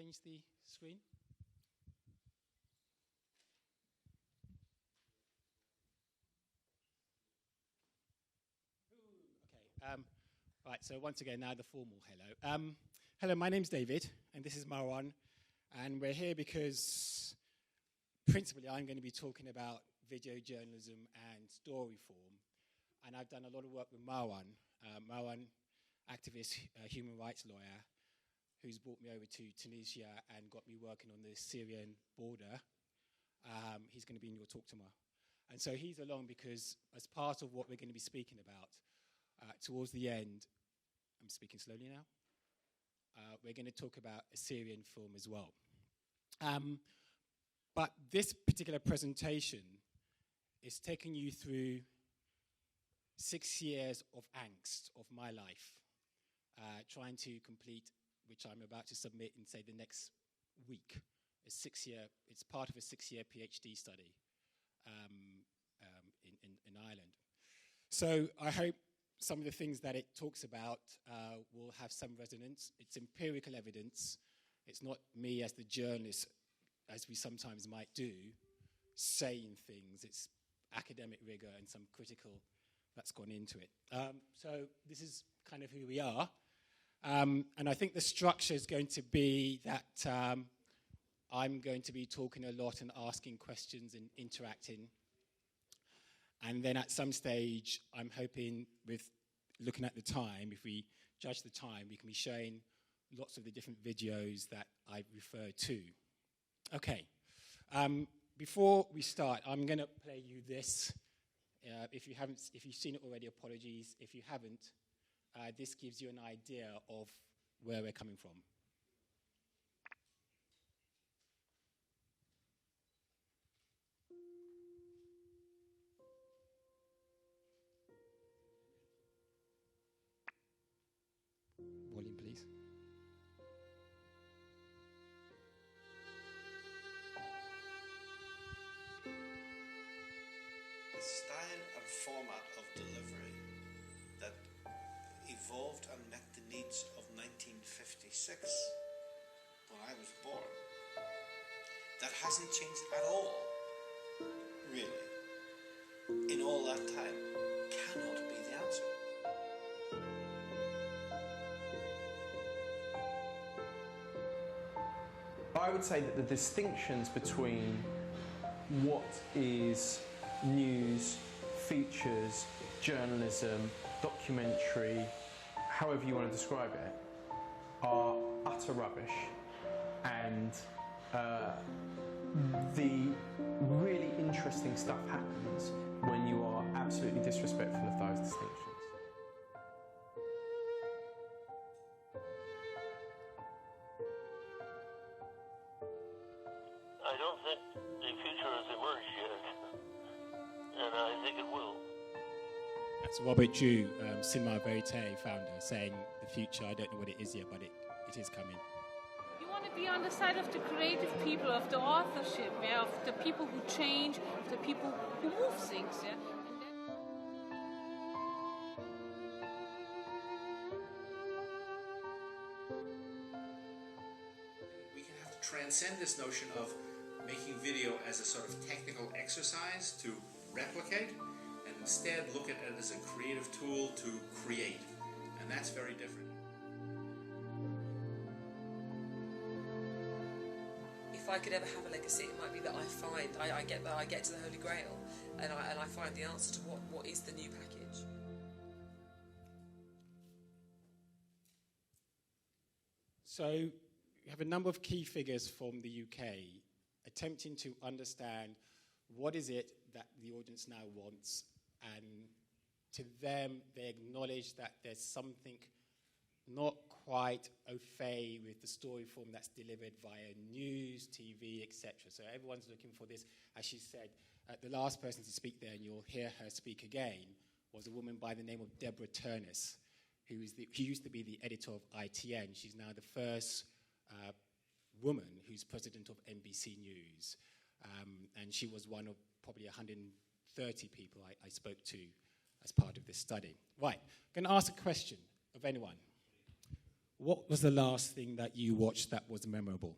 change the screen? Okay. Right, so once again, now the formal hello. Hello, my name's David, and this is Marwan, and we're here because principally I'm going to be talking about video journalism and story form, and I've done a lot of work with Marwan. Marwan, activist, human rights lawyer, who's brought me over to Tunisia and got me working on the Syrian border. He's going to be in your talk tomorrow. And so he's along because as part of what we're going to be speaking about, towards the end, I'm speaking slowly now, we're going to talk about a Syrian film as well. But this particular presentation is taking you through 6 years of angst of my life, trying to complete, which I'm about to submit in, say, the next week. It's part of a 6-year PhD study in Ireland. So I hope some of the things that it talks about will have some resonance. It's empirical evidence. It's not me as the journalist, as we sometimes might do, saying things. It's academic rigor and some critical that's gone into it. So this is kind of who we are. And I think the structure is going to be that I'm going to be talking a lot and asking questions and interacting. And then at some stage, I'm hoping with looking at the time, if we judge the time, we can be showing lots of the different videos that I refer to. Okay. Before we start, I'm going to play you this. If you've seen it already, apologies. If you haven't, this gives you an idea of where we're coming from. Volume, please. The style and format of delivery that evolved and met the needs of 1956, when I was born, that hasn't changed at all, really, in all that time, cannot be the answer. I would say that the distinctions between what is news, features, journalism, documentary, however you want to describe it, are utter rubbish, and the really interesting stuff happens when you are absolutely disrespectful of those distinctions. I don't think the future has emerged yet, and I think it will. That's Robert Jew, Cinema Verite founder, saying the future, I don't know what it is yet, but it is coming. You want to be on the side of the creative people, of the authorship, yeah, of the people who change, of the people who move things. Yeah? We can have to transcend this notion of making video as a sort of technical exercise to replicate, and instead look at it as a creative tool to create. And that's very different. If I could ever have a legacy, it might be that I get to the Holy Grail, and I find the answer to what is the new package. So we have a number of key figures from the UK attempting to understand what is it that the audience now wants, and to them they acknowledge that there's something not quite au fait with the story form that's delivered via news, TV, etc. So everyone's looking for this. As she said, the last person to speak there, and you'll hear her speak again, was a woman by the name of Deborah Turnus, who used to be the editor of ITN. She's now the first woman who's president of NBC News. And she was one of probably 130 people I spoke to as part of this study. Right, I'm going to ask a question of anyone. what was the last thing that you watched that was memorable?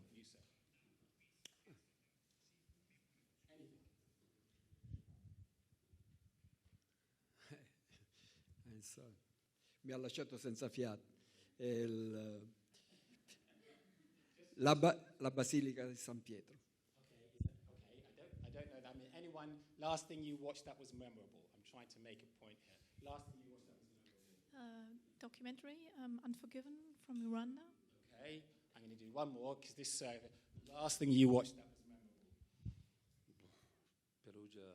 Mi ha lasciato senza fiato. La Basilica di San Pietro. Okay. I don't know that. I mean, anyone, last thing you watched that was memorable? I'm trying to make a point here. Last thing you watched that was memorable? Documentary, Unforgiven from Rwanda. Okay, I'm going to do one more because this last thing you watched that was memorable. Perugia,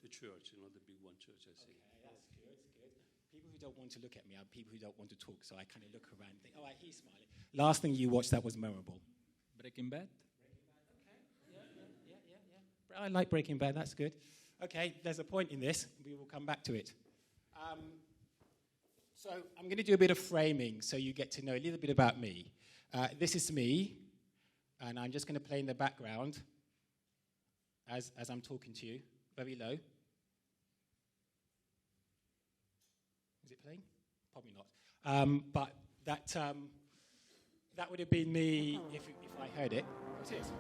the church, the big one church, I see. Okay, that's good. People who don't want to look at me are people who don't want to talk, so I kind of look around and think, all right, he's smiling. Last thing you watched that was memorable? Breaking Bad. Okay, yeah. I like Breaking Bad, that's good. Okay, there's a point in this. We will come back to it. So I'm going to do a bit of framing so you get to know a little bit about me. This is me, and I'm just going to play in the background as I'm talking to you, very low. Is it playing? Probably not. But that would have been me if I heard it. It is.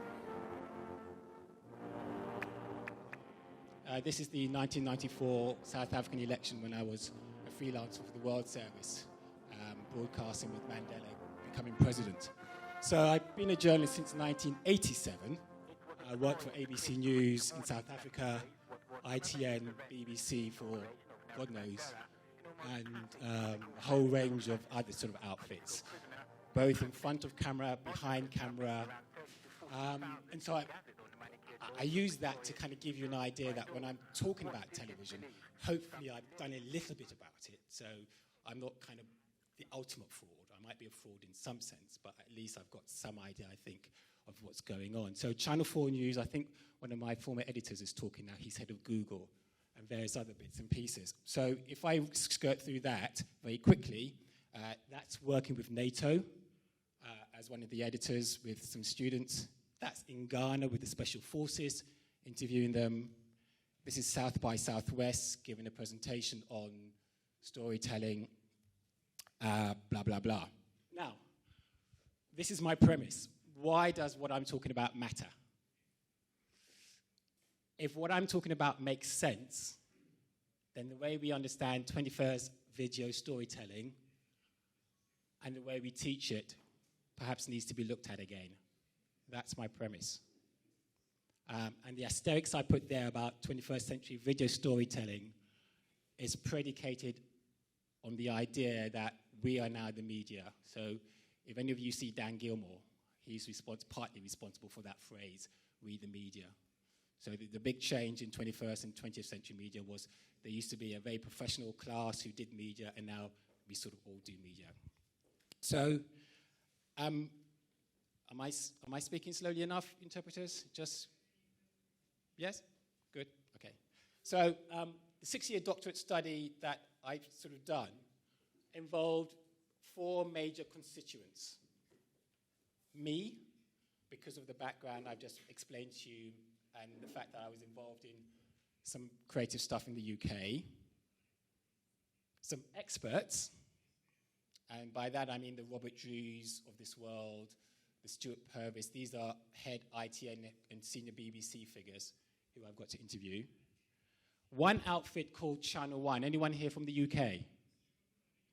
This is the 1994 South African election when I was a freelancer for the World Service, broadcasting with Mandela becoming president. So I've been a journalist since 1987. I worked for ABC News in South Africa, ITN, BBC for God knows, and a whole range of other sort of outfits, both in front of camera, behind camera. And so I use that to kind of give you an idea that when I'm talking about television, hopefully I've done a little bit about it. So I'm not kind of the ultimate fraud. I might be a fraud in some sense, but at least I've got some idea, I think, of what's going on. So Channel 4 News, I think one of my former editors is talking now. He's head of Google and various other bits and pieces. So if I skirt through that very quickly, that's working with NATO as one of the editors with some students. That's in Ghana with the Special Forces, interviewing them. This is South by Southwest, giving a presentation on storytelling, blah, blah, blah. Now, this is my premise. Why does what I'm talking about matter? If what I'm talking about makes sense, then the way we understand 21st video storytelling and the way we teach it perhaps needs to be looked at again. That's my premise. And the asterisks I put there about 21st century video storytelling is predicated on the idea that we are now the media. So if any of you see Dan Gilmore, he's partly responsible for that phrase, we the media. So the big change in 21st and 20th century media was there used to be a very professional class who did media, and now we sort of all do media. So am I speaking slowly enough, interpreters? Just, yes? Good, okay. So the 6-year doctorate study that I've sort of done involved 4 major constituents. Me, because of the background I've just explained to you and the fact that I was involved in some creative stuff in the UK. Some experts, and by that I mean the Robert Drews of this world, the Stuart Purvis. These are head ITN and senior BBC figures who I've got to interview. One outfit called Channel 1. Anyone here from the UK?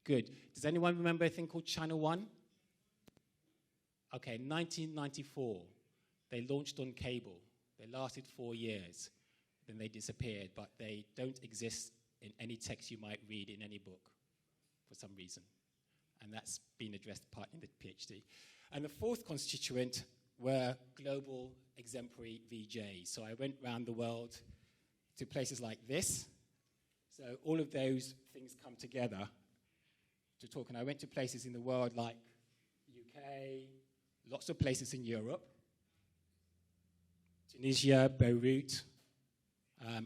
Good. Does anyone remember a thing called Channel 1? Okay, 1994. They launched on cable. They lasted 4 years. Then they disappeared, but they don't exist in any text you might read in any book for some reason. And that's been addressed partly in the PhD. And the 4th constituent were global exemplary VJs. So I went around the world to places like this. So all of those things come together to talk. And I went to places in the world like UK, lots of places in Europe, Tunisia, Beirut,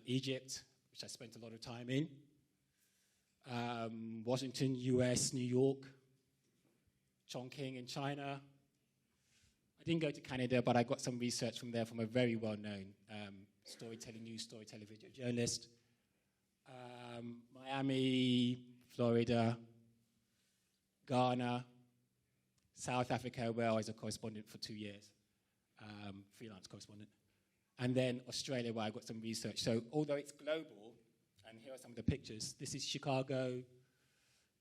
Egypt, which I spent a lot of time in, Washington, US, New York, Chongqing in China. I didn't go to Canada, but I got some research from there from a very well-known storytelling video journalist. Miami, Florida, Ghana, South Africa, where I was a correspondent for 2 years, freelance correspondent, and then Australia, where I got some research. So although it's global, and here are some of the pictures. This is Chicago.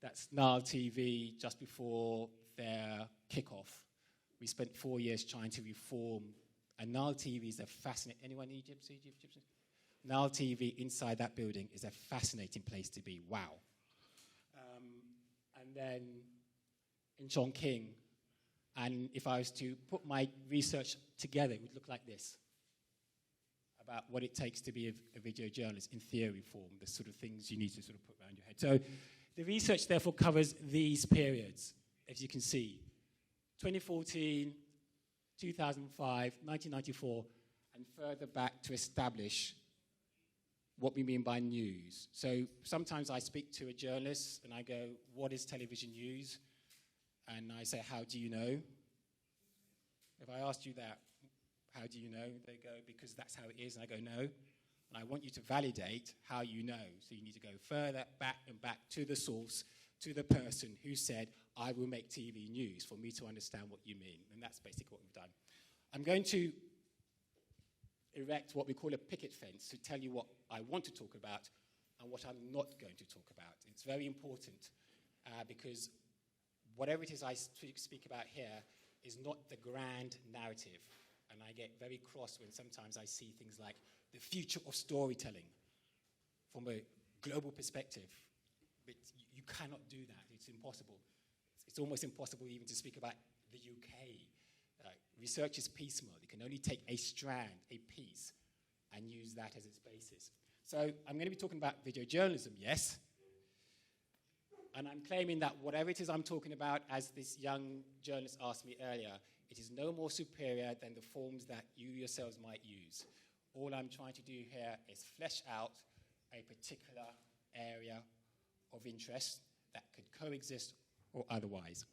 That's Nile TV just before their kickoff. We spent 4 years trying to reform, and Nile TV is a fascinating. Anyone in Egypt? Nile TV inside that building is a fascinating place to be. Wow. And then in Chongqing, and if I was to put my research together, it would look like this, about what it takes to be a video journalist in theory form, the sort of things you need to sort of put around your head. So the research, therefore, covers these periods, as you can see. 2014, 2005, 1994, and further back to establish what we mean by news. So sometimes I speak to a journalist and I go, what is television news? And I say, how do you know? If I asked you that, how do you know? They go, because that's how it is. And I go, no. And I want you to validate how you know. So you need to go further back and back to the source, to the person who said, I will make TV news, for me to understand what you mean. And that's basically what we've done. I'm going to erect what we call a picket fence to tell you what I want to talk about and what I'm not going to talk about. It's very important because whatever it is I speak about here is not the grand narrative. And I get very cross when sometimes I see things like the future of storytelling from a global perspective. But you cannot do that. It's impossible. It's almost impossible even to speak about the UK. Research is piecemeal. You can only take a strand, a piece, and use that as its basis. So I'm going to be talking about video journalism, yes. And I'm claiming that whatever it is I'm talking about, as this young journalist asked me earlier, it is no more superior than the forms that you yourselves might use. All I'm trying to do here is flesh out a particular area of interest that could coexist or otherwise.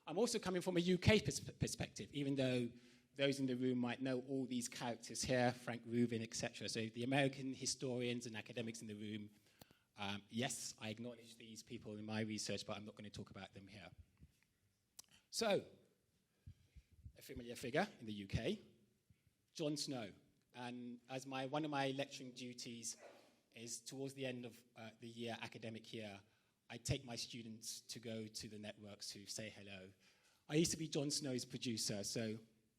I'm also coming from a UK perspective, even though those in the room might know all these characters here, Frank Rubin, etc. So the American historians and academics in the room, yes, I acknowledge these people in my research, but I'm not going to talk about them here. So, a familiar figure in the UK, Jon Snow. And as one of my lecturing duties is towards the end of the year, academic year, I take my students to go to the networks to say hello. I used to be Jon Snow's producer, so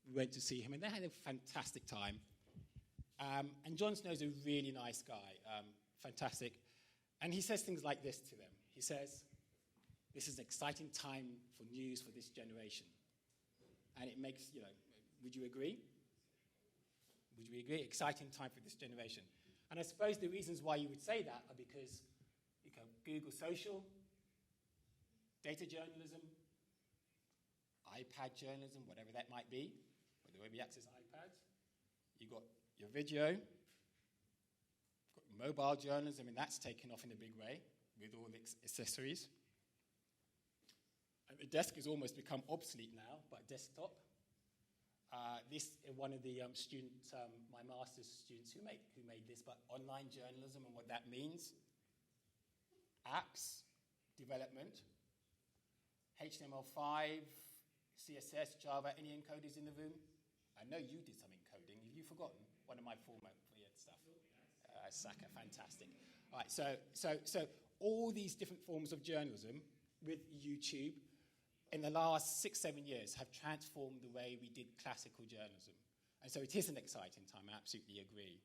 we went to see him, and they had a fantastic time. And Jon Snow's a really nice guy, fantastic. And he says things like this to them. He says, this is an exciting time for news for this generation. And it makes, would you agree? Would we agree? Exciting time for this generation. And I suppose the reasons why you would say that are because you can Google social, data journalism, iPad journalism, whatever that might be, or the way we access iPads. You've got your video, you've got mobile journalism, and that's taken off in a big way with all the accessories. And the desk has almost become obsolete now, but desktop. This is one of the students, my master's students who made this, but online journalism and what that means. Apps, development, HTML5, CSS, Java, any encoders in the room? I know you did some encoding. Have you forgotten? One of my former stuff. Saka, fantastic. All right, so all these different forms of journalism with YouTube in the last 6-7 years have transformed the way we did classical journalism. And so it is an exciting time, I absolutely agree.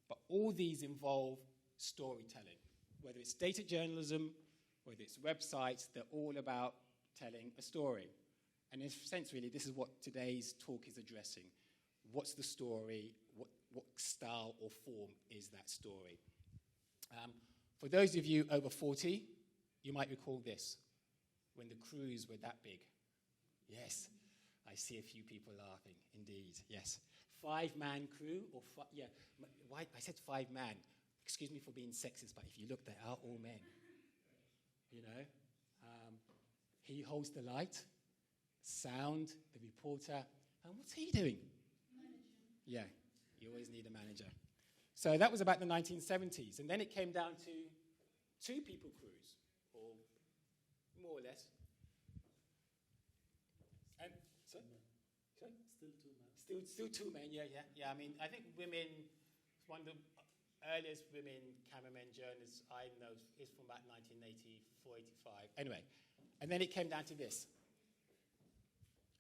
But all these involve storytelling. Whether it's data journalism, whether it's websites, they're all about telling a story. And in a sense, really, this is what today's talk is addressing. What's the story? What style or form is that story? For those of you over 40, you might recall this, when the crews were that big. Yes, I see a few people laughing, indeed, yes. 5-man crew, why I said 5-man. Excuse me for being sexist, but if you look, they are all men. He holds the light, sound, the reporter, and what's he doing? Manager. Yeah, you always need a manager. So that was about the 1970s, and then it came down to 2-people crews, or more or less. And sorry? Still two men. Still two men, yeah. I mean, I think women, one of the earliest women cameramen, journalists I know is from about 1984, 85. Anyway, and then it came down to this.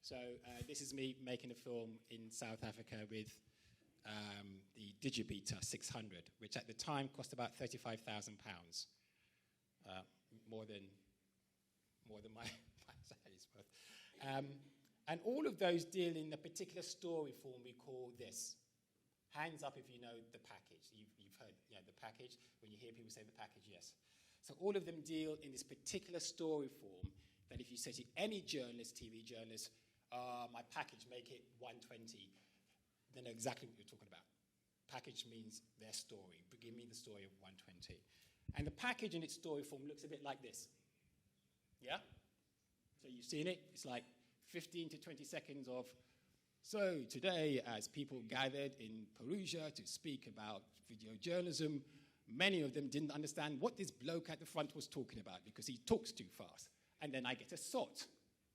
So this is me making a film in South Africa with the Digibeta 600, which at the time cost about £35,000, more than my salary's worth. And all of those deal in a particular story form we call this. Hands up if you know the package. You've heard the package. When you hear people say the package, yes. So all of them deal in this particular story form that if you say to any journalist, TV journalist, my package, make it 120, they know exactly what you're talking about. Package means their story. Give me the story of 120. And the package in its story form looks a bit like this. Yeah? So you've seen it. It's like 15 to 20 seconds of, so today, as people gathered in Perugia to speak about video journalism, many of them didn't understand what this bloke at the front was talking about because he talks too fast. And then I get a sot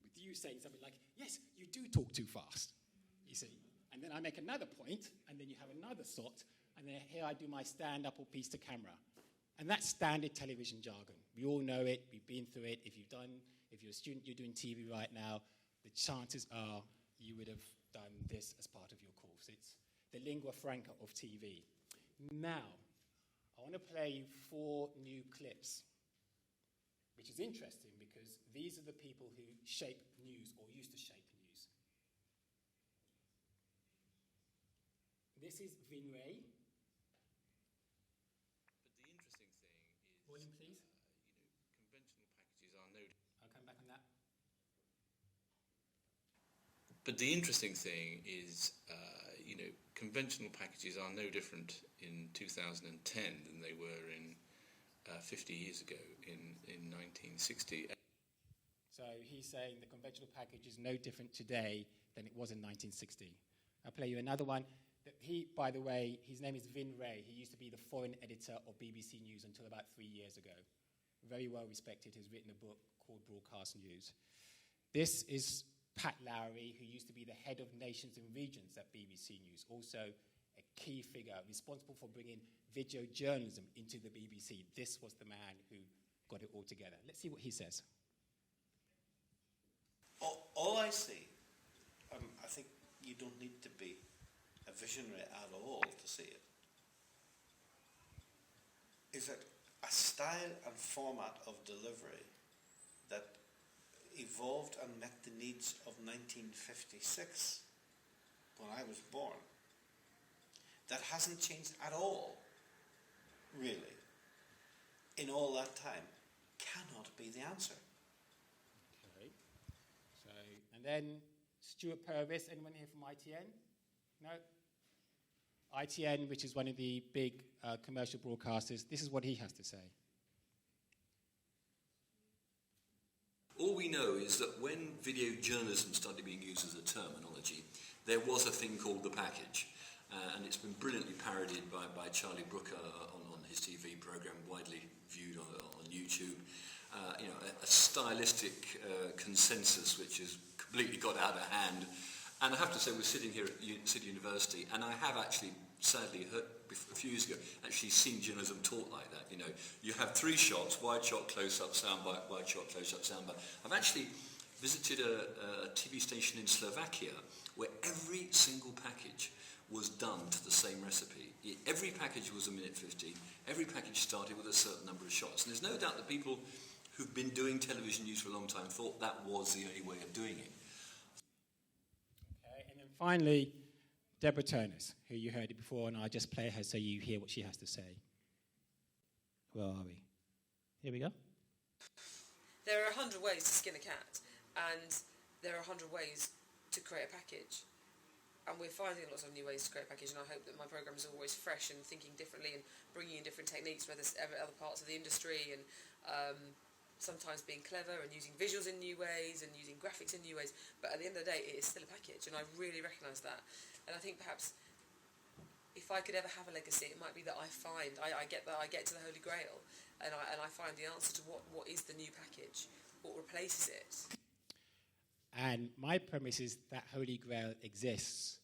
with you saying something like, yes, you do talk too fast, you see. And then I make another point, and then you have another sot, and then here I do my stand-up or piece to camera. And that's standard television jargon. We all know it. We've been through it. If you're a student, you're doing TV right now, the chances are you would have done this as part of your course. It's the lingua franca of TV. Now, I want to play you 4 new clips, which is interesting because these are the people who shape news or used to shape news. This is Vin Ray. But the interesting thing is, Volume, please. Conventional packages are no. I'll come back on that. But the interesting thing is, conventional packages are no different in 2010 than they were in 50 years ago in 1960. So he's saying the conventional package is no different today than it was in 1960. I'll play you another one. By the way, his name is Vin Ray. He used to be the foreign editor of BBC News until about 3 years ago. Very well respected. He's written a book called Broadcast News. This is Pat Lowry, who used to be the head of nations and regions at BBC News, also a key figure responsible for bringing video journalism into the BBC. This was the man who got it all together. Let's see what he says. All I see, I think you don't need to be a visionary at all to see it, is that a style and format of delivery that evolved and met the needs of 1956, when I was born, that hasn't changed at all, really, in all that time, cannot be the answer. Okay. So, and then Stuart Purvis, anyone here from ITN? No? ITN, which is one of the big commercial broadcasters, this is what he has to say. All we know is that when video journalism started being used as a terminology, there was a thing called the package. And it's been brilliantly parodied by Charlie Brooker on his TV programme, widely viewed on YouTube. A stylistic consensus which has completely got out of hand. And I have to say, we're sitting here at City University, and I have actually, sadly, heard a few years ago, actually seen journalism taught like that. You have 3 shots: wide shot, close up, soundbite, wide shot, close up, soundbite. I've actually visited a TV station in Slovakia where every single package was done to the same recipe. Every package was 1:50. Every package started with a certain number of shots. And there's no doubt that people who've been doing television news for a long time thought that was the only way of doing it. Okay, and then finally, Deborah Turnus, who you heard it before, and I'll just play her so you hear what she has to say. Where are we? Here we go. There are 100 ways to skin a cat, and there are 100 ways to create a package. And we're finding lots of new ways to create a package, and I hope that my programme is always fresh and thinking differently and bringing in different techniques from other parts of the industry, and sometimes being clever and using visuals in new ways and using graphics in new ways. But at the end of the day, it is still a package, and I really recognise that. And I think perhaps if I could ever have a legacy, it might be that I get to the Holy Grail, and I find the answer to what is the new package. what replaces it? And my premise is that Holy Grail exists,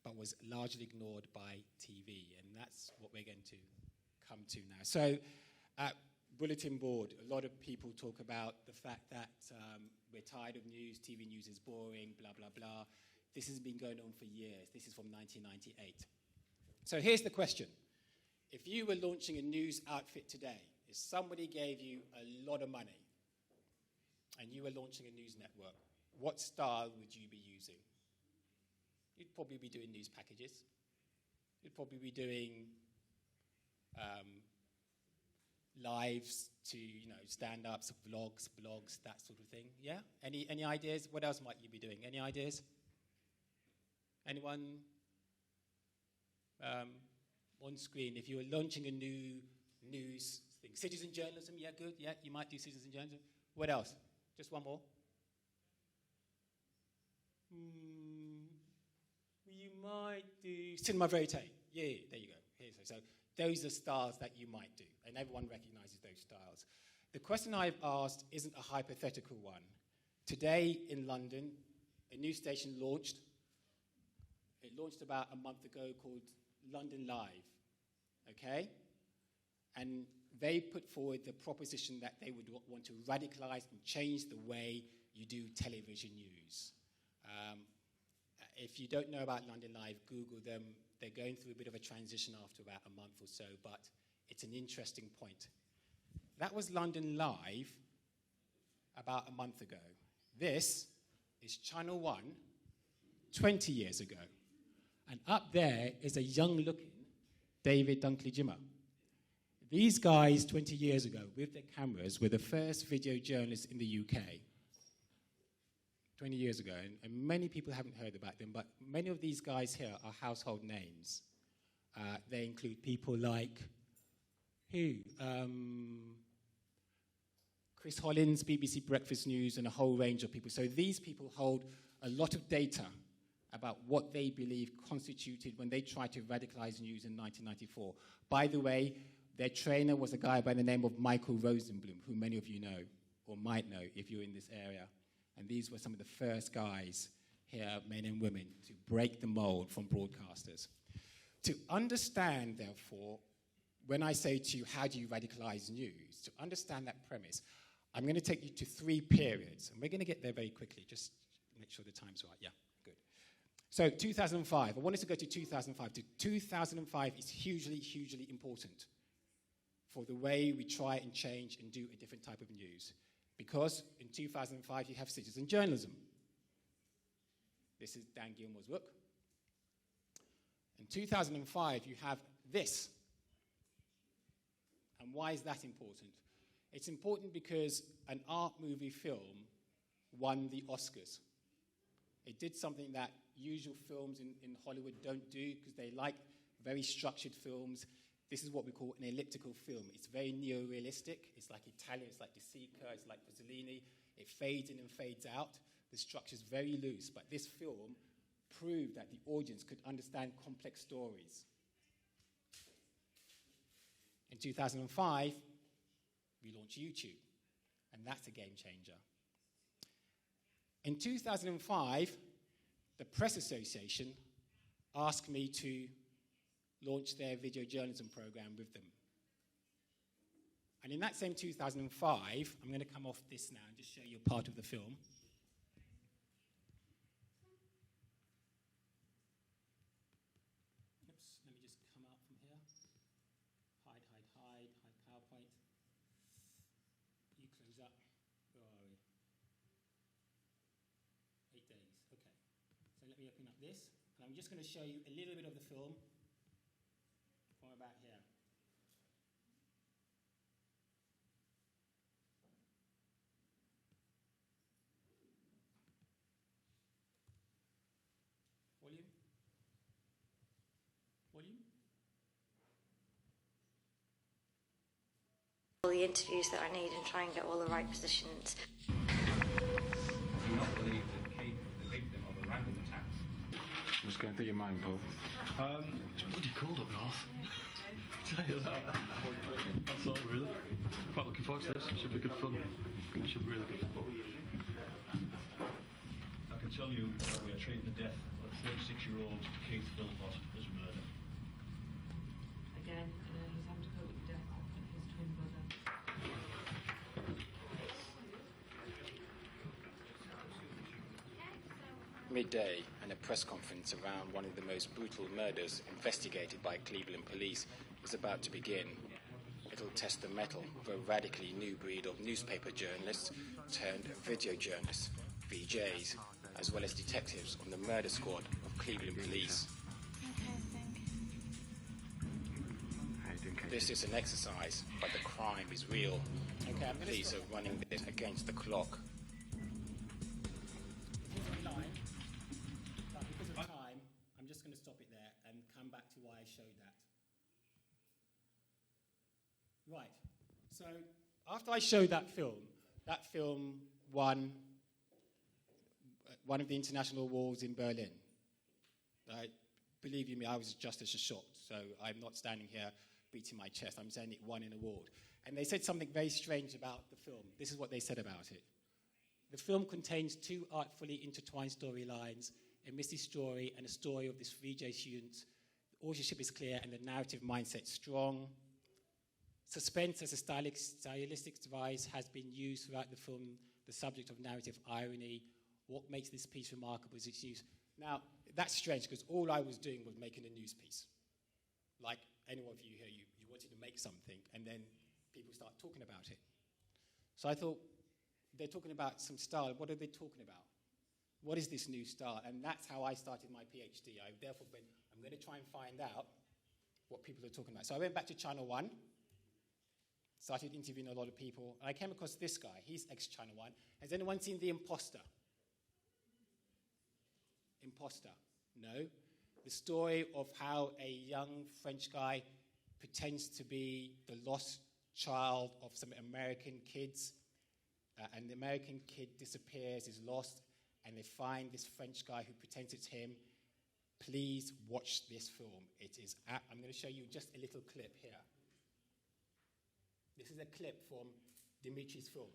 but was largely ignored by TV, and that's what we're going to come to now. So, bulletin board, a lot of people talk about the fact that we're tired of news, TV news is boring, blah, blah, blah. This has been going on for years. This is from 1998. So here's the question. If you were launching a news outfit today, if somebody gave you a lot of money and you were launching a news network, what style would you be using? You'd probably be doing news packages. You'd probably be doing lives to, stand-ups, vlogs, blogs, that sort of thing. Yeah? Any ideas? What else might you be doing? Any ideas? Anyone on screen? If you were launching a new news thing. Citizen journalism, yeah, good. Yeah, you might do citizen journalism. What else? Just one more. You might do cinema verite. Yeah, there you go. So those are styles that you might do, and everyone recognizes those styles. The question I've asked isn't a hypothetical one. Today in London, a new station launched. It launched about a month ago called London Live, okay? And they put forward the proposition that they would want to radicalize and change the way you do television news. If you don't know about London Live, Google them. They're going through a bit of a transition after about a month or so, but it's an interesting point. That was London Live about a month ago. This is Channel 1 20 years ago. And up there is a young-looking David Dunkley Gyimah. These guys, 20 years ago, with their cameras, were the first video journalists in the UK. 20 years ago, and many people haven't heard about them, but many of these guys here are household names. They include people like, Chris Hollins, BBC Breakfast News, and a whole range of people. So these people hold a lot of data about what they believe constituted when they tried to radicalize news in 1994. By the way, their trainer was a guy by the name of Michael Rosenblum, who many of you know, or might know if you're in this area. And these were some of the first guys here, men and women, to break the mold from broadcasters. To understand, therefore, when I say to you, how do you radicalize news? To understand that premise, I'm going to take you to 3 periods. And we're going to get there very quickly. Just make sure the time's right. Yeah, good. So 2005. I wanted to go to 2005. 2005 is hugely, hugely important for the way we try and change and do a different type of news. Because in 2005, you have citizen journalism. This is Dan Gilmour's book. In 2005, you have this. And why is that important? It's important because an art movie film won the Oscars. It did something that usual films in Hollywood don't do, because they like very structured films. This is what we call an elliptical film. It's very neo-realistic. It's like Italian, it's like De Sica, it's like Pasolini. It fades in and fades out. The structure's very loose, but this film proved that the audience could understand complex stories. In 2005, we launched YouTube, and that's a game changer. In 2005, the Press Association asked me to launch their video journalism program with them. And in that same 2005, I'm going to come off this now and just show you a part of the film. Oops, let me just come out from here. Hide PowerPoint. You close up. Where are we? 8 days, okay. So let me open up this, and I'm just going to show you a little bit of the film from about here. Volume? All the interviews that I need and try and get all the right positions. Do you not believe that Kate was the victim of a random attack? What's going through your mind, Paul? It's bloody cold up north. tell you that. That's all, really. Quite looking forward to this. It should be good fun. It should be really good fun. I can tell you that we are treating the death of 36-year-old Keith Philpott as murder. Again, he's having to cope with the death of his twin brother. Midday, and a press conference around one of the most brutal murders investigated by Cleveland police is about to begin. It'll test the mettle of a radically new breed of newspaper journalists turned video journalists, VJs, as well as detectives on the murder squad of Cleveland police. This is an exercise, but the crime is real. Police are running this against the clock. Right, so after I showed that film won one of the international awards in Berlin. Believe you me, I was just as shocked, so I'm not standing here beating my chest. I'm saying it won an award. And they said something very strange about the film. This is what they said about it. The film contains two artfully intertwined storylines, a mystery story and a story of this VJ student. The authorship is clear and the narrative mindset strong. Suspense as a stylistic device has been used throughout the film, the subject of narrative irony. What makes this piece remarkable is its use. Now, that's strange because all I was doing was making a news piece. Like any of you here, you wanted to make something and then people start talking about it. So I thought, they're talking about some style. What are they talking about? What is this new style? And that's how I started my PhD. I therefore went, I'm going to try and find out what people are talking about. So I went back to Channel 1. Started interviewing a lot of people. And I came across this guy. He's ex-Channel 1. Has anyone seen The Imposter? Imposter? No. The story of how a young French guy pretends to be the lost child of some American kids. And the American kid disappears, is lost, and they find this French guy who pretends it's him. Please watch this film. I'm going to show you just a little clip here. This is a clip from Dimitri's film.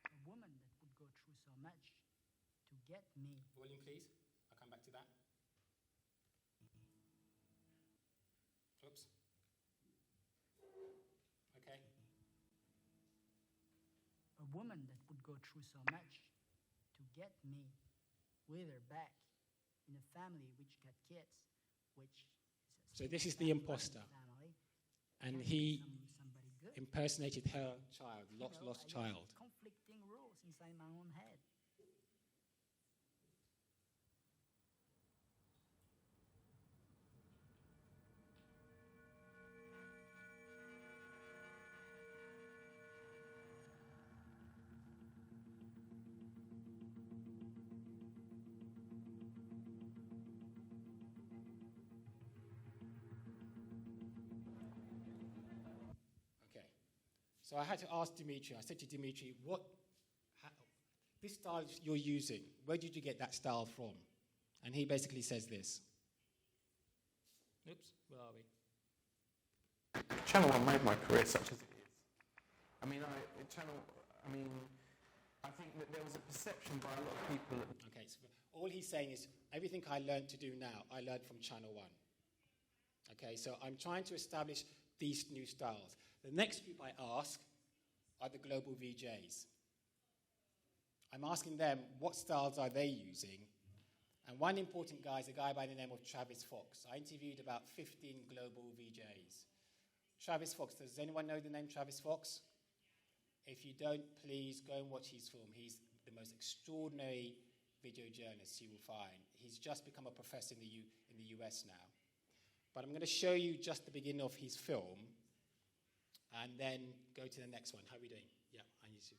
A woman that would go through so much to get me. Volume, please. I'll come back to that. Oops. Okay. A woman that would go through so much to get me with her back in a family which got kids, which is so this is The Imposter. And he impersonated her child, lost child. Conflicting rules inside my own head. So I had to ask Dimitri. I said to Dimitri, this style you're using, where did you get that style from? And he basically says this. Oops, where are we? Channel 1 made my career such as it is. I think that there was a perception by a lot of people. Okay, so all he's saying is everything I learned to do now, I learned from Channel 1. Okay, so I'm trying to establish these new styles. The next group I ask are the global VJs. I'm asking them what styles are they using. And one important guy is a guy by the name of Travis Fox. I interviewed about 15 global VJs. Travis Fox, does anyone know the name Travis Fox? If you don't, please go and watch his film. He's the most extraordinary video journalist you will find. He's just become a professor in the US now. But I'm going to show you just the beginning of his film and then go to the next one. How are we doing? Yeah, I need to.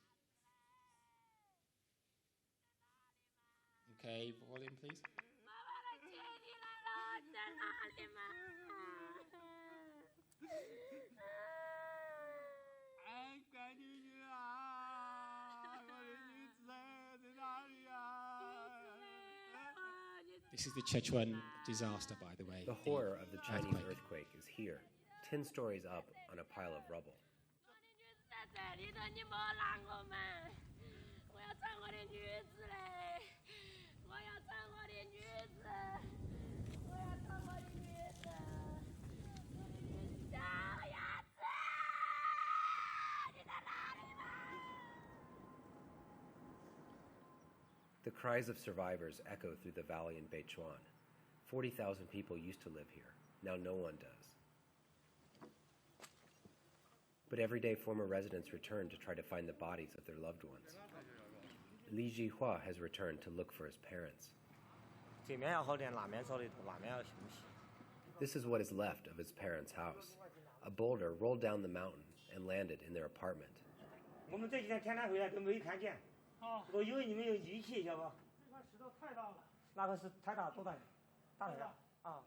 Okay, volume, please. This is the Sichuan disaster, by the way. The horror of the Chinese earthquake is here, 10 stories up on a pile of rubble. The cries of survivors echo through the valley in Beichuan. 40,000 people used to live here. Now no one does. But every day former residents return to try to find the bodies of their loved ones. Li Jihua has returned to look for his parents. This is what is left of his parents' house. A boulder rolled down the mountain and landed in their apartment. 我们这几天天天回来都没看见。我以为你们有仪器，晓得吧？那石头太大了。那个是太大，多大？大点啊！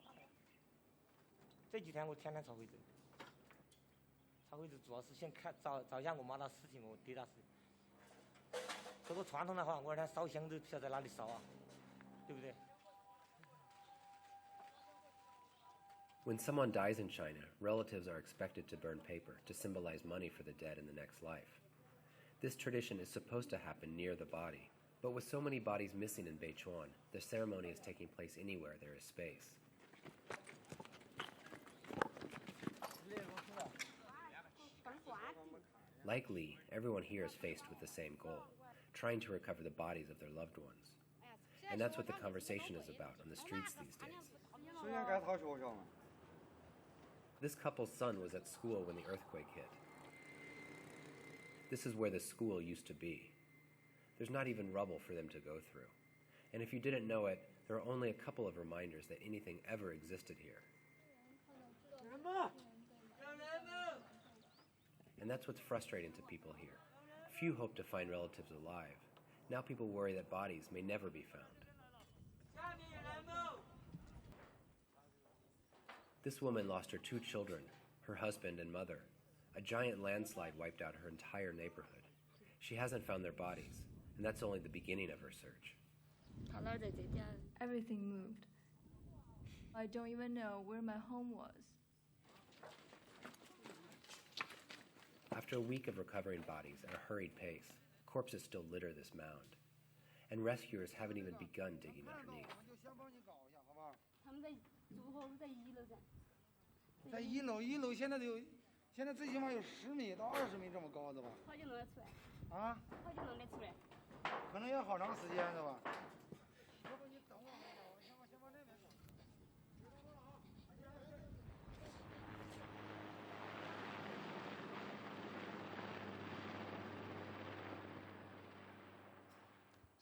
这几天我天天朝回走，朝回走主要是先看找一下我妈的尸体嘛，我爹的尸体。这个传统的话，我连烧香都不晓得在哪里烧啊，对不对？ When someone dies in China, relatives are expected to burn paper to symbolize money for the dead in the next life. This tradition is supposed to happen near the body, but with so many bodies missing in Beichuan, the ceremony is taking place anywhere there is space. Like Li, everyone here is faced with the same goal, trying to recover the bodies of their loved ones. And that's what the conversation is about on the streets these days. This couple's son was at school when the earthquake hit. This is where the school used to be. There's not even rubble for them to go through. And if you didn't know it, there are only a couple of reminders that anything ever existed here. And that's what's frustrating to people here. Few hope to find relatives alive. Now people worry that bodies may never be found. This woman lost her 2 children, her husband and mother. A giant landslide wiped out her entire neighborhood. She hasn't found their bodies, and that's only the beginning of her search. Everything moved. I don't even know where my home was. After a week of recovering bodies at a hurried pace, corpses still litter this mound. And rescuers haven't even begun digging underneath. 在一楼现在最起码有10米到20米这么高的吧？好久能得出来？啊？好久能得出来？可能要好长时间是吧？要不你等我，先往那边走。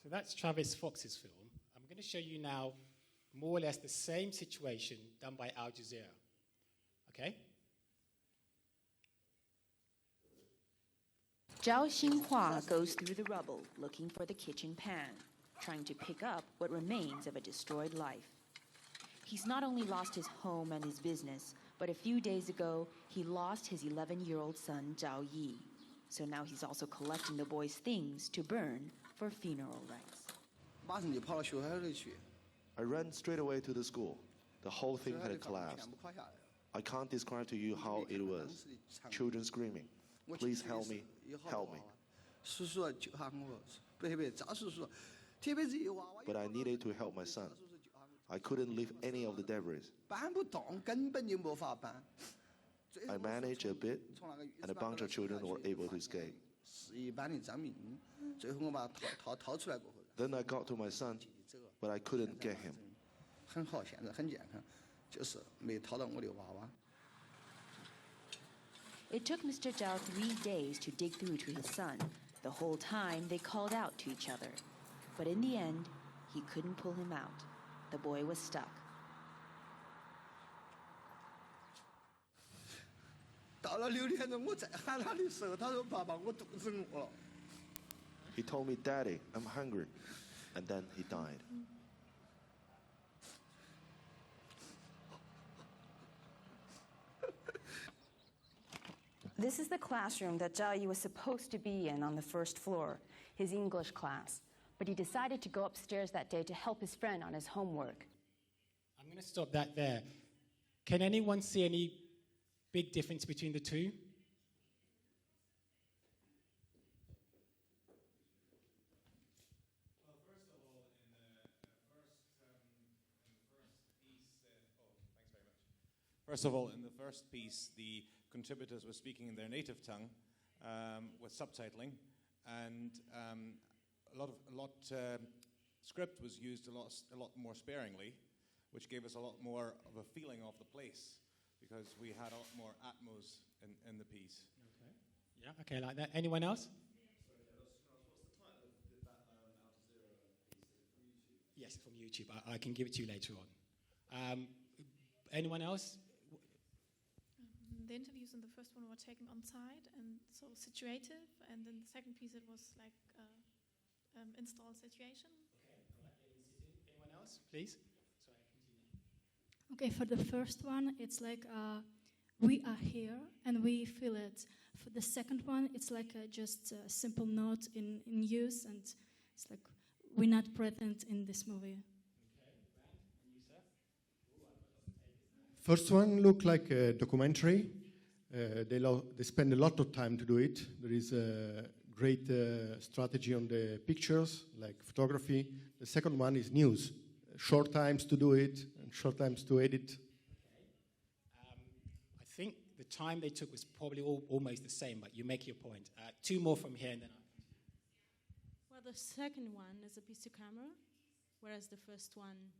So that's Travis Fox's film. I'm going to show you now more or less the same situation done by Al Jazeera. Okay? Zhao Xinhua goes through the rubble looking for the kitchen pan, trying to pick up what remains of a destroyed life. He's not only lost his home and his business, but a few days ago, he lost his 11-year-old son, Zhao Yi. So now he's also collecting the boy's things to burn for funeral rites. I ran straight away to the school. The whole thing had collapsed. I can't describe to you how it was. Children screaming, "Please help me, help me." But I needed to help my son. I couldn't lift any of the debris. I managed a bit, and a bunch of children were able to escape. Then I got to my son, but I couldn't get him. It took Mr. Zhao 3 days to dig through to his son. The whole time they called out to each other. But in the end, he couldn't pull him out. The boy was stuck. He told me, "Daddy, I'm hungry," and then he died. This is the classroom that Zhao Yi was supposed to be in on the first floor, his English class. But he decided to go upstairs that day to help his friend on his homework. going to stop that there. Can anyone see any big difference between the two? First of all, in the first piece, the contributors were speaking in their native tongue with subtitling, and script was used a lot more sparingly, which gave us a lot more of a feeling of the place because we had a lot more atmos in the piece. Okay. Yeah. Okay, like that. Anyone else? Yes, from YouTube. I can give it to you later on. Anyone else? The interviews in the first one were taken on site and so situative, and in the second piece it was like installed situation. Okay. Anyone else, please? Sorry, continue. Okay, for the first one, it's like we are here and we feel it. For the second one, it's like just a simple note in use, and it's like we're not present in this movie. First one looked like a documentary. They spend a lot of time to do it. There is a great strategy on the pictures, like photography. The second one is news. Short times to do it and short times to edit. I think the time they took was probably almost the same, but you make your point. Two more from here and then Well, the second one is a piece to camera, whereas the first one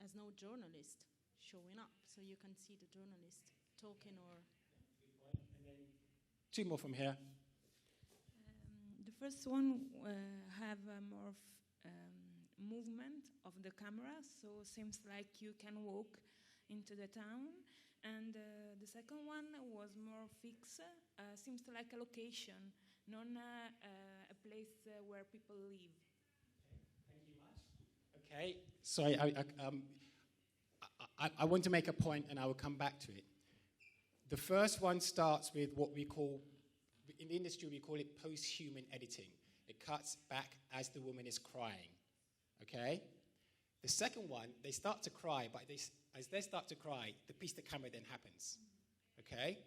has no journalist showing up, so you can see the journalist talking or... Two more from here. The first one have more of movement of the camera, so seems like you can walk into the town. And the second one was more fixed, seems like a location, not a place where people live. Thank you much. Okay, sorry, I want to make a point and I will come back to it. The first one starts with what we call, in the industry we call it post-human editing. It cuts back as the woman is crying, okay? The second one, they start to cry, but as they start to cry, the piece to camera then happens, okay?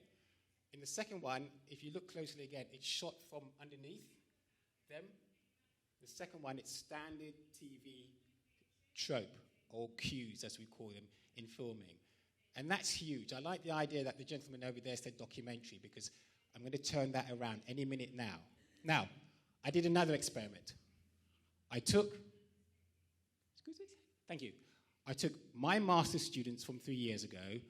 In the second one, if you look closely again, it's shot from underneath them. The second one, it's standard TV trope, or cues as we call them, in filming. And that's huge. I like the idea that the gentleman over there said documentary, because I'm going to turn that around any minute now. Now, I did another experiment. Thank you. I took my master's students from 3 years ago,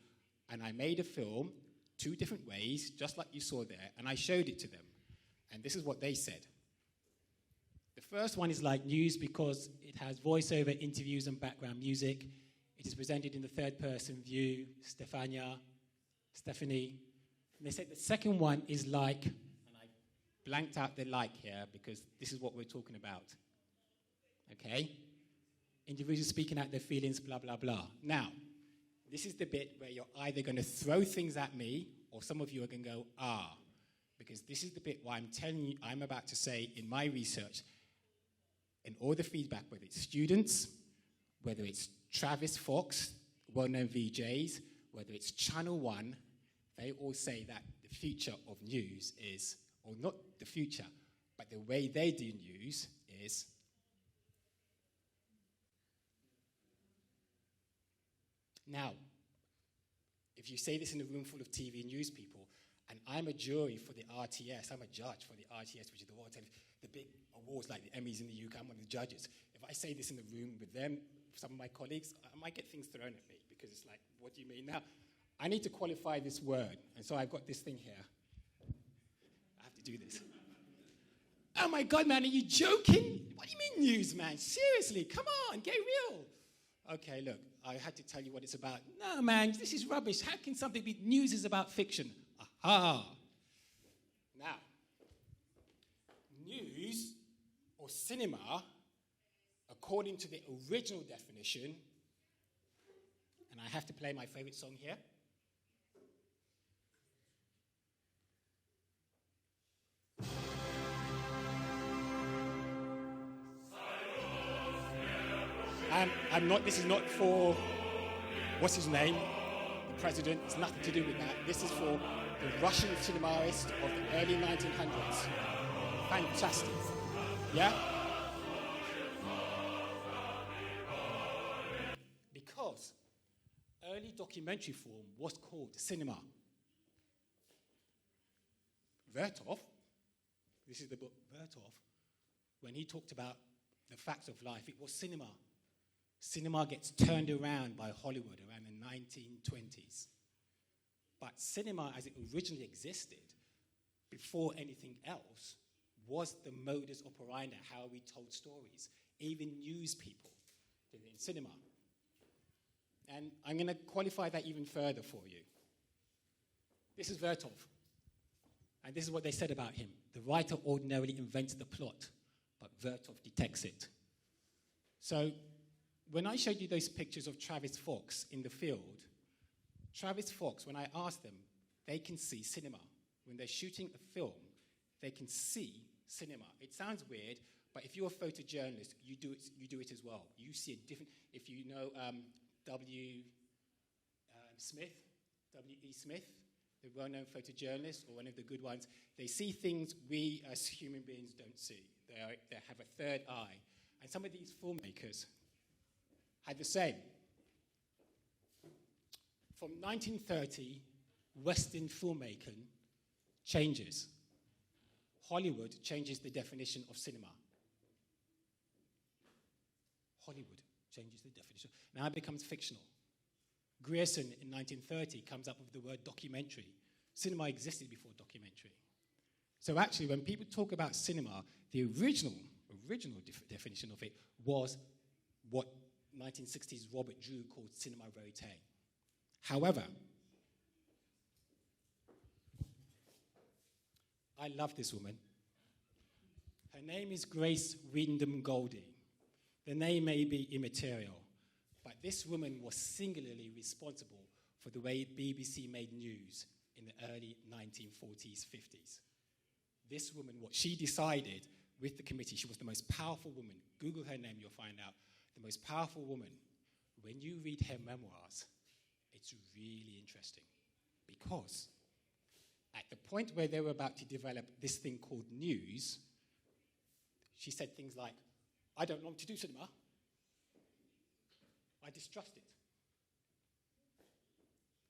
and I made a film 2 different ways, just like you saw there, and I showed it to them. And this is what they said. The first one is like news because it has voiceover, interviews, and background music. It is presented in the third-person view, Stephanie. And they said the second one is like, and I blanked out the like here because this is what we're talking about. Okay? Individuals speaking out their feelings, blah, blah, blah. Now, this is the bit where you're either going to throw things at me or some of you are going to go, ah. Because this is the bit where I'm telling you, I'm about to say in my research, in all the feedback, whether it's students, whether it's Travis Fox, well-known VJs, whether it's Channel 1, they all say that the future of news is, or not the future, but the way they do news is now, if you say this in a room full of TV news people, and I'm a jury for the RTS, I'm a judge for the RTS, which is the world the big awards like the Emmys in the UK, I'm one of the judges. If I say this in the room with them, some of my colleagues, I might get things thrown at me because it's like, what do you mean now? I need to qualify this word, and so I've got this thing here. I have to do this. Oh my God, man, are you joking? What do you mean news, man? Seriously, come on, get real. Okay, look, I had to tell you what it's about. No, man, this is rubbish. How can something be news is about fiction? Aha. Now, news or cinema, according to the original definition, and I have to play my favorite song here. This is not for, what's his name, the president. It's nothing to do with that. This is for the Russian cinemarist of the early 1900s. Fantastic. Yeah? Because early documentary form was called cinema. Vertov, this is the book Vertov, when he talked about the facts of life, it was cinema. Cinema gets turned around by Hollywood around the 1920s. But cinema, as it originally existed, before anything else, was the modus operandi, how we told stories. Even news people did it in cinema. And I'm going to qualify that even further for you. This is Vertov. And this is what they said about him. The writer ordinarily invents the plot, but Vertov detects it. So when I showed you those pictures of Travis Fox in the field, Travis Fox, when I asked them, they can see cinema. When they're shooting a film, they can see cinema. It sounds weird, but if you're a photojournalist, you do it as well. You see a different, if you know W.E. Smith, the well-known photojournalist, or one of the good ones, they see things we as human beings don't see. They have a third eye. And some of these filmmakers had the same. From 1930, Western filmmaking changes. Hollywood changes the definition of cinema. Hollywood changes the definition. Now it becomes fictional. Grierson in 1930 comes up with the word documentary. Cinema existed before documentary. So actually, when people talk about cinema, the original definition of it was what 1960s Robert Drew called cinema verite. However, I love this woman. Her name is Grace Wyndham Goldie. The name may be immaterial, but this woman was singularly responsible for the way BBC made news in the early 1940s, 50s. This woman, what she decided with the committee, she was the most powerful woman. Google her name, you'll find out. The most powerful woman. When you read her memoirs, it's really interesting because at the point where they were about to develop this thing called news, she said things like, I don't want to do cinema. I distrust it.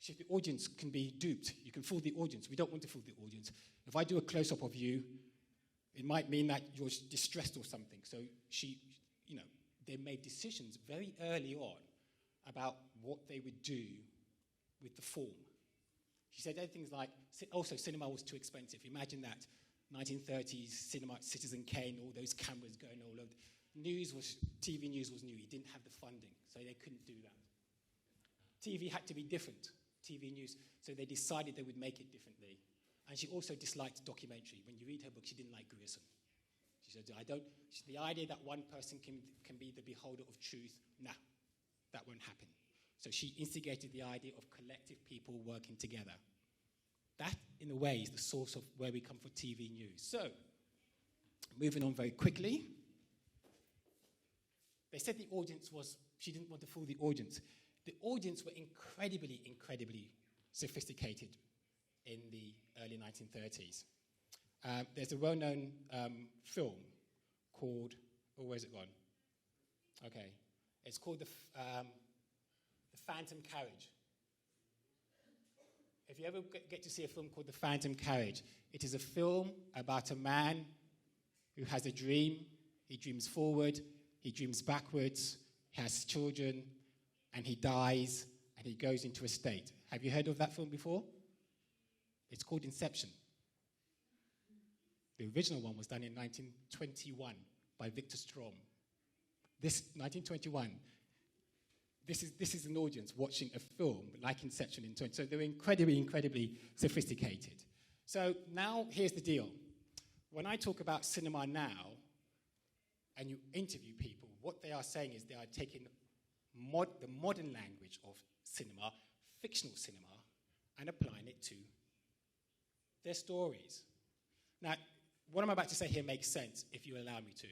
She said the audience can be duped. You can fool the audience. We don't want to fool the audience. If I do a close-up of you, it might mean that you're distressed or something. So they made decisions very early on about what they would do with the form. She said things like, also cinema was too expensive. Imagine that, 1930s cinema, Citizen Kane, all those cameras going all over. TV news was new. It didn't have the funding, so they couldn't do that. TV had to be different, TV news, so they decided they would make it differently. And she also disliked documentary. When you read her book, she didn't like Grierson. She said, the idea that one person can be the beholder of truth, nah, that won't happen. So she instigated the idea of collective people working together. That, in a way, is the source of where we come for TV news. So, moving on very quickly. They said the audience she didn't want to fool the audience. The audience were incredibly, incredibly sophisticated in the early 1930s. There's a well-known film called, where's it gone? Okay. It's called The Phantom Carriage. If you ever get to see a film called The Phantom Carriage, it is a film about a man who has a dream. He dreams forward, he dreams backwards, he has children, and he dies, and he goes into a state. Have you heard of that film before? It's called Inception. The original one was done in 1921 by Victor Strom. This, 1921, this is an audience watching a film like Inception in 20. So they're incredibly, incredibly sophisticated. So now here's the deal. When I talk about cinema now, and you interview people, what they are saying is they are taking the modern language of cinema, fictional cinema, and applying it to their stories. Now, what I'm about to say here makes sense if you allow me to.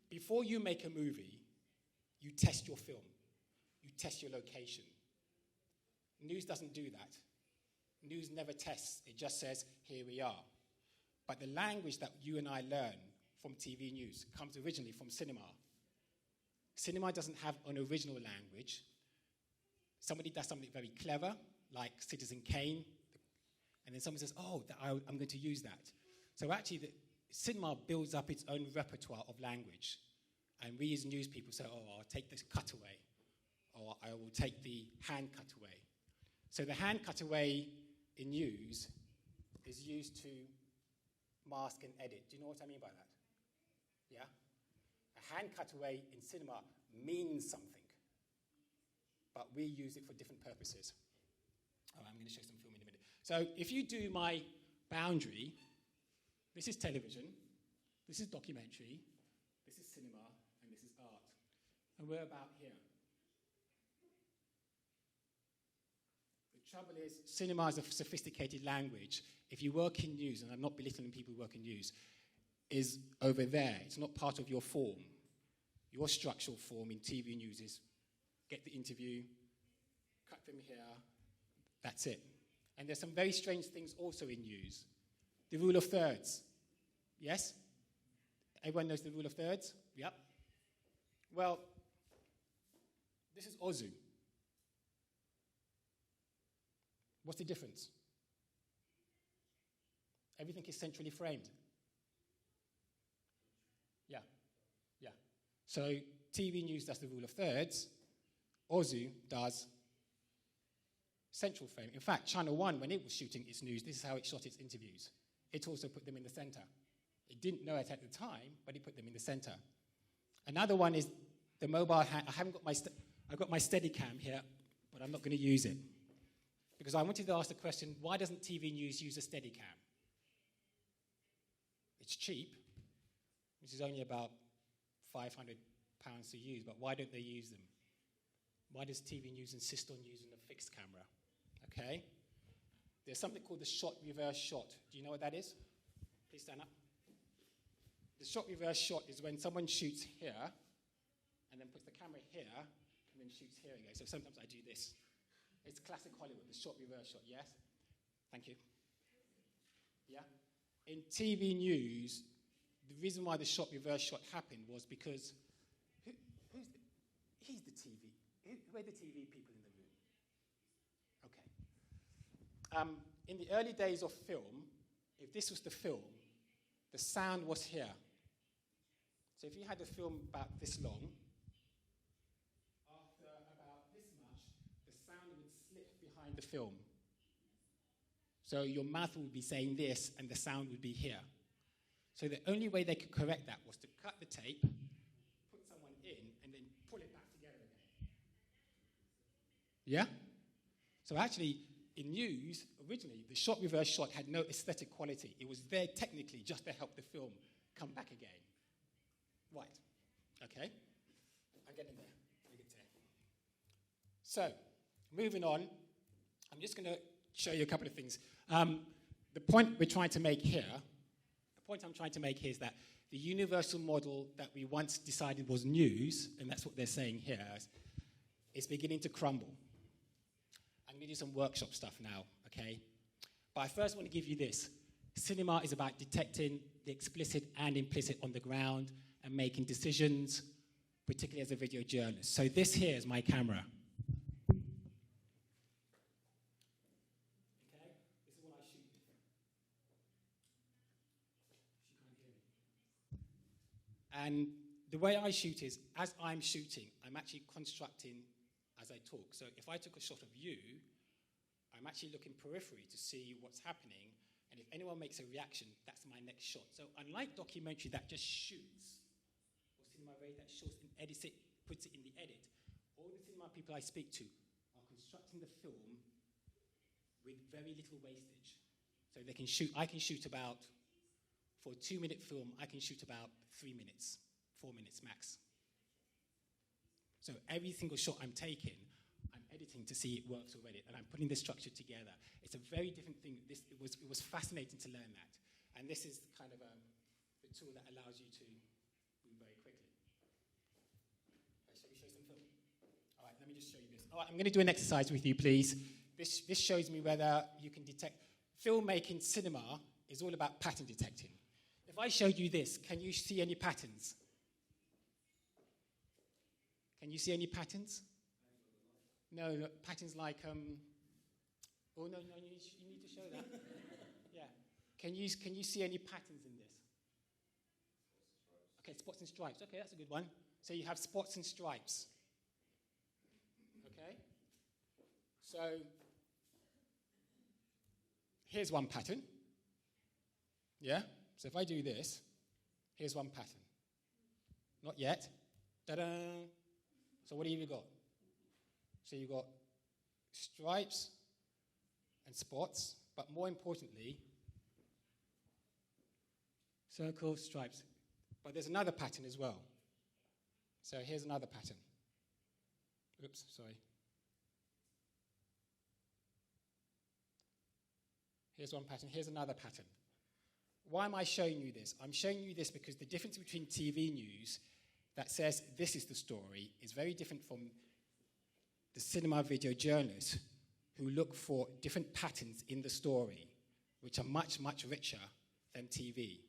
Before you make a movie, you test your film. You test your location. News doesn't do that. News never tests. It just says, here we are. But the language that you and I learn from TV news comes originally from cinema. Cinema doesn't have an original language. Somebody does something very clever, like Citizen Kane, and then someone says, oh, I'm going to use that. So actually, the cinema builds up its own repertoire of language. And we as news people say, oh, I'll take this cutaway, or I will take the hand cutaway. So the hand cutaway in news is used to mask and edit. Do you know what I mean by that? Yeah? A hand cutaway in cinema means something, but we use it for different purposes. Oh, I'm going to show some film in a minute. So if you do my boundary, this is television, this is documentary, this is cinema, and this is art. And we're about here. The trouble is, cinema is a sophisticated language. If you work in news, and I'm not belittling people who work in news, is over there. It's not part of your form. Your structural form in TV news is get the interview, cut them here, that's it. And there's some very strange things also in news. The rule of thirds. Yes? Everyone knows the rule of thirds? Yep. Well, this is Ozu. What's the difference? Everything is centrally framed. Yeah. Yeah. So TV news does the rule of thirds. Ozu does central frame. In fact, Channel 1, when it was shooting its news, this is how it shot its interviews. It also put them in the center. It didn't know it at the time, but it put them in the center. Another one is the mobile hand. I've got my Steadicam here, but I'm not going to use it. Because I wanted to ask the question, why doesn't TV news use a Steadicam? It's cheap, which is only about £500 to use, but why don't they use them? Why does TV news insist on using a fixed camera? Okay? There's something called the shot reverse shot. Do you know what that is? Please stand up. The shot reverse shot is when someone shoots here and then puts the camera here and then shoots here again. So sometimes I do this. It's classic Hollywood, the shot reverse shot. Yes? Thank you. Yeah? In TV news, the reason why the shot reverse shot happened was because he's the TV. Who are the TV people in the room? Okay. In the early days of film, if this was the film, the sound was here. So if you had a film about this long, after about this much, the sound would slip behind the film. So your mouth would be saying this, and the sound would be here. So the only way they could correct that was to cut the tape, put someone in, and then pull it back together again. Yeah? So actually, in news, originally, the shot reverse shot had no aesthetic quality. It was there technically just to help the film come back again. Right. Okay. I'm getting there. We'll get there. So, moving on, I'm just going to show you a couple of things. The point we're trying to make here, the point I'm trying to make here is that the universal model that we once decided was news, and that's what they're saying here, is beginning to crumble. I'm going to do some workshop stuff now, okay? But I first want to give you this. Cinema is about detecting the explicit and implicit on the ground and making decisions, particularly as a video journalist. So this here is my camera. Okay? This is what I shoot with. She can't hear me. And the way I shoot is, as I'm shooting, I'm actually constructing as I talk. So if I took a shot of you, I'm actually looking periphery to see what's happening, and if anyone makes a reaction, that's my next shot. So unlike documentary that just shoots, or cinema that shoots and edits it, puts it in the edit, all the cinema people I speak to are constructing the film with very little wastage. So they can shoot, I can shoot about, for a 2-minute film, I can shoot about 3 minutes, 4 minutes max. So every single shot I'm taking, I'm editing to see it works already, and I'm putting the structure together. It's a very different thing. It was fascinating to learn that. And this is kind of the tool that allows you to move very quickly. Shall we show some film? All right, let me just show you this. All right, I'm going to do an exercise with you, please. This shows me whether you can detect. Filmmaking cinema is all about pattern detecting. If I showed you this, can you see any patterns? Can you see any patterns? No, patterns like, oh, no, you need to show that. Yeah. Can you see any patterns in this? Okay, spots and stripes. Okay, that's a good one. So you have spots and stripes. Okay? So here's one pattern. Yeah? So if I do this, here's one pattern. Not yet. Ta-da! So what have you got? So you've got stripes and spots, but more importantly, circles, stripes. But there's another pattern as well. So here's another pattern. Oops, sorry. Here's one pattern, here's another pattern. Why am I showing you this? I'm showing you this because the difference between TV news that says this is the story is very different from the cinema video journalists who look for different patterns in the story, which are much, much richer than TV.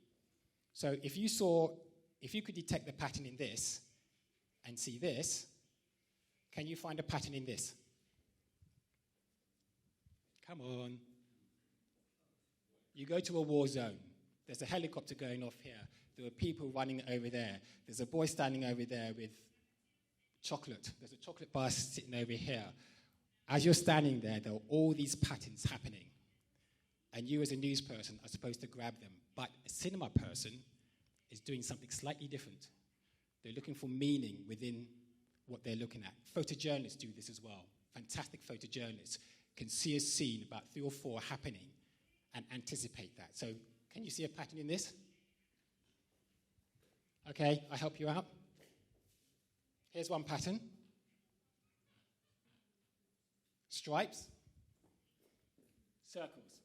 So if you could detect the pattern in this and see this, can you find a pattern in this? Come on. You go to a war zone. There's a helicopter going off here. There are people running over there. There's a boy standing over there with chocolate. There's a chocolate bar sitting over here. As you're standing there are all these patterns happening. And you as a news person are supposed to grab them. But a cinema person is doing something slightly different. They're looking for meaning within what they're looking at. Photojournalists do this as well. Fantastic photojournalists can see a scene, about 3 or 4 happening, and anticipate that. So can you see a pattern in this? Okay, I'll help you out. Here's one pattern. Stripes. Circles.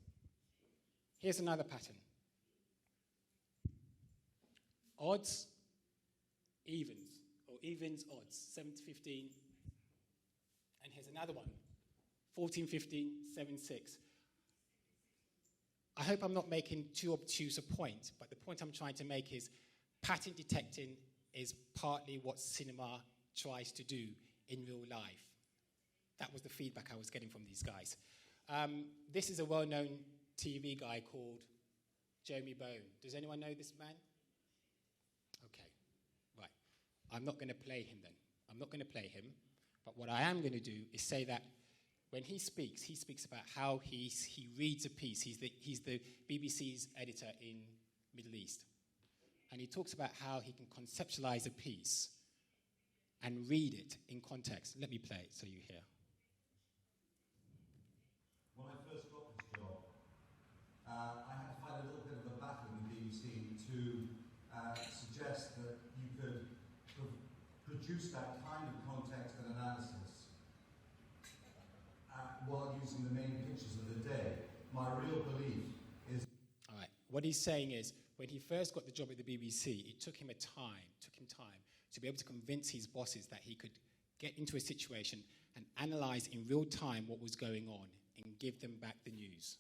Here's another pattern. Odds, evens, or evens, odds, 7 to 15. And here's another one, 14, 15, 7, 6. I hope I'm not making too obtuse a point, but the point I'm trying to make is pattern detecting is partly what cinema tries to do in real life. That was the feedback I was getting from these guys. This is a well-known TV guy called Jeremy Bone. Does anyone know this man? Okay, right. I'm not going to play him then. I'm not going to play him. But what I am going to do is say that when he speaks about how he reads a piece. He's the BBC's editor in Middle East. And he talks about how he can conceptualize a piece and read it in context. Let me play it so you hear. When I first got this job, I had to fight a little bit of a battle in the BBC to suggest that you could produce that kind of context and analysis while using the main pictures of the day. My real belief is... All right, what he's saying is, when he first got the job at the BBC, it took him time to be able to convince his bosses that he could get into a situation and analyze in real time what was going on and give them back the news.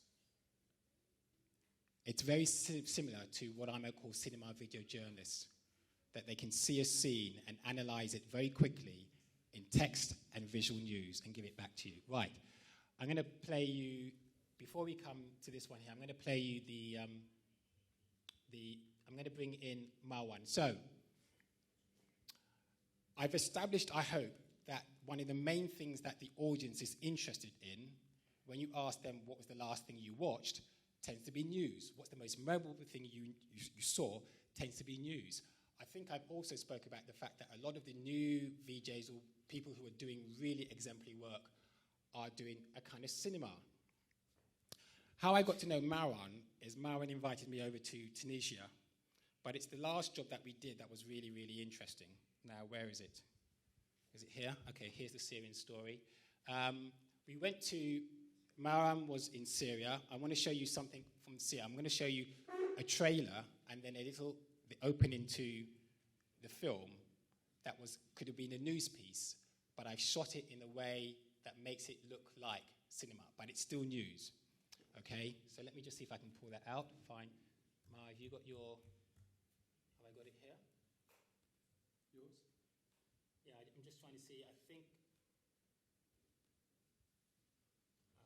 It's very similar to what I might call cinema video journalists, that they can see a scene and analyze it very quickly in text and visual news and give it back to you. Right, I'm going to play you, before we come to this one here, I'm going to play you I'm going to bring in Marwan. So, I've established, I hope, that one of the main things that the audience is interested in, when you ask them what was the last thing you watched, tends to be news. What's the most memorable thing you saw tends to be news. I think I've also spoke about the fact that a lot of the new VJs or people who are doing really exemplary work are doing a kind of cinema. How I got to know Marwan is Marwan invited me over to Tunisia, but it's the last job that we did that was really, really interesting. Now, where is it? Is it here? Okay, here's the Syrian story. We went to, Marwan was in Syria. I want to show you something from Syria. I'm going to show you a trailer and then the opening to the film that could have been a news piece, but I've shot it in a way that makes it look like cinema, but it's still news. Okay, so let me just see if I can pull that out. Fine. Ma, have you got your... Have I got it here? Yours? Yeah, I'm just trying to see. I think...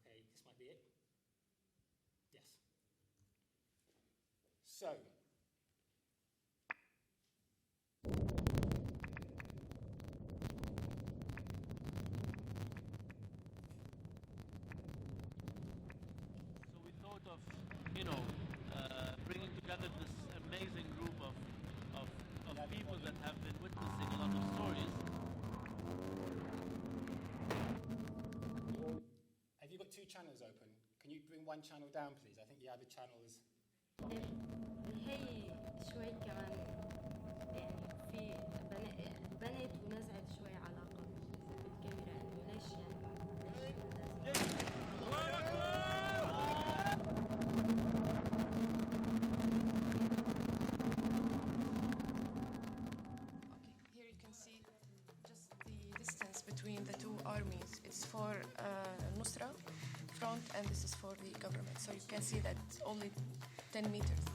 Okay, this might be it. Yes. So... bringing together this amazing group of people that have been witnessing a lot of stories. Have you got two channels open? Can you bring one channel down, please? I think the other channel is... هي شوي كمان يعني في بنت ونزعت شوي علاقة بالكاميرا إنه ليش between the two armies. It's for Nusra front and this is for the government. So you can see that only 10 meters.